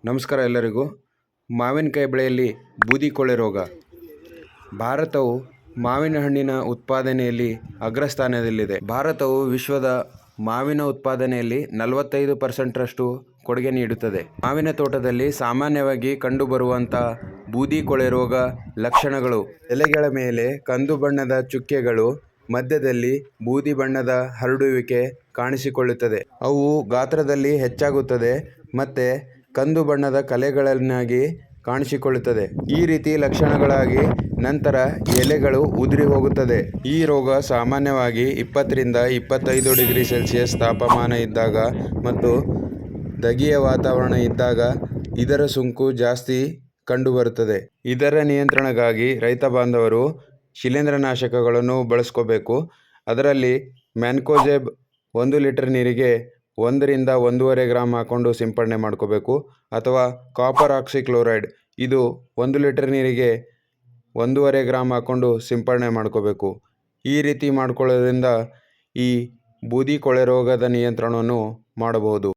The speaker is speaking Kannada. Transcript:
ನಮಸ್ಕಾರ ಎಲ್ಲರಿಗೂ. ಮಾವಿನಕಾಯಿ ಬೆಳೆಯಲ್ಲಿ ಬೂದಿ ಕೊಳೆ ರೋಗ. ಭಾರತವು ಮಾವಿನ ಹಣ್ಣಿನ ಉತ್ಪಾದನೆಯಲ್ಲಿ ಅಗ್ರಸ್ಥಾನದಲ್ಲಿದೆ. ಭಾರತವು ವಿಶ್ವದ ಮಾವಿನ ಉತ್ಪಾದನೆಯಲ್ಲಿ 45% ಕೊಡುಗೆ ನೀಡುತ್ತದೆ. ಮಾವಿನ ತೋಟದಲ್ಲಿ ಸಾಮಾನ್ಯವಾಗಿ ಕಂಡುಬರುವಂಥ ಬೂದಿ ಕೊಳೆ ರೋಗ ಲಕ್ಷಣಗಳು: ಎಲೆಗಳ ಮೇಲೆ ಕಂದು ಬಣ್ಣದ ಚುಕ್ಕೆಗಳು, ಮಧ್ಯದಲ್ಲಿ ಬೂದಿ ಬಣ್ಣದ ಹರಡುವಿಕೆ ಕಾಣಿಸಿಕೊಳ್ಳುತ್ತದೆ. ಅವು ಗಾತ್ರದಲ್ಲಿ ಹೆಚ್ಚಾಗುತ್ತದೆ ಮತ್ತು ಕಂದು ಬಣ್ಣದ ಕಲೆಗಳನ್ನಾಗಿ ಕಾಣಿಸಿಕೊಳ್ಳುತ್ತದೆ. ಈ ರೀತಿ ಲಕ್ಷಣಗಳಾಗಿ ನಂತರ ಎಲೆಗಳು ಉದುರಿ ಹೋಗುತ್ತದೆ. ಈ ರೋಗ ಸಾಮಾನ್ಯವಾಗಿ 20 ರಿಂದ 25 ಡಿಗ್ರಿ ಸೆಲ್ಸಿಯಸ್ ತಾಪಮಾನ ಇದ್ದಾಗ ಮತ್ತು ಧಗೆಯ ವಾತಾವರಣ ಇದ್ದಾಗ ಇದರ ಸೋಂಕು ಜಾಸ್ತಿ ಕಂಡುಬರುತ್ತದೆ. ಇದರ ನಿಯಂತ್ರಣಕ್ಕಾಗಿ ರೈತ ಬಾಂಧವರು ಶಿಲೀಂಧ್ರನಾಶಕಗಳನ್ನು ಬಳಸ್ಕೋಬೇಕು. ಅದರಲ್ಲಿ ಮ್ಯಾನ್ಕೋಜೆಬ್ 1 ಲೀಟರ್ ನೀರಿಗೆ 1 ರಿಂದ 1.5 ಗ್ರಾಮ್ ಹಾಕೊಂಡು ಸಿಂಪಡಣೆ ಮಾಡ್ಕೋಬೇಕು. ಅಥವಾ ಕಾಪರ್ ಆಕ್ಸಿಕ್ಲೋರೈಡ್ ಇದು 1 ಲೀಟರ್ ನೀರಿಗೆ 1.5 ಗ್ರಾಮ್ ಹಾಕೊಂಡು ಸಿಂಪಡಣೆ ಮಾಡ್ಕೋಬೇಕು. ಈ ರೀತಿ ಮಾಡ್ಕೊಳ್ಳೋದ್ರಿಂದ ಈ ಬೂದಿ ಕೊಳೆ ರೋಗದ ನಿಯಂತ್ರಣವನ್ನು ಮಾಡಬಹುದು.